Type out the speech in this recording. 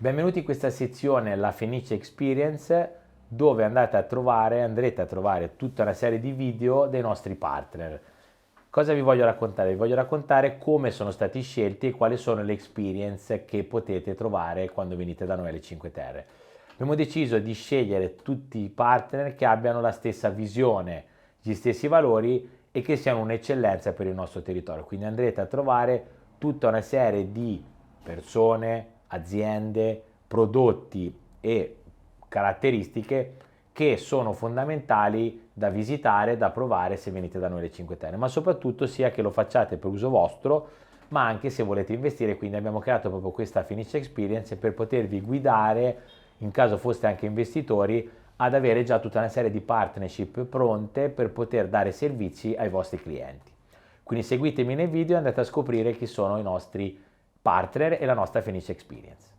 Benvenuti in questa sezione, la Fenice Experience, dove andrete a trovare tutta una serie di video dei nostri partner. Cosa vi voglio raccontare? Vi voglio raccontare come sono stati scelti e quali sono le experience che potete trovare quando venite da noi alle Cinque Terre. Abbiamo deciso di scegliere tutti i partner che abbiano la stessa visione, gli stessi valori e che siano un'eccellenza per il nostro territorio. Quindi andrete a trovare tutta una serie di persone, aziende, prodotti e caratteristiche che sono fondamentali da visitare, da provare se venite da noi alle Cinque Terre, ma soprattutto sia che lo facciate per uso vostro, ma anche se volete investire. Quindi abbiamo creato proprio questa Fenice Experience per potervi guidare, in caso foste anche investitori, ad avere già tutta una serie di partnership pronte per poter dare servizi ai vostri clienti. Quindi seguitemi nei video e andate a scoprire chi sono i nostri partner e la nostra Fenice Experience.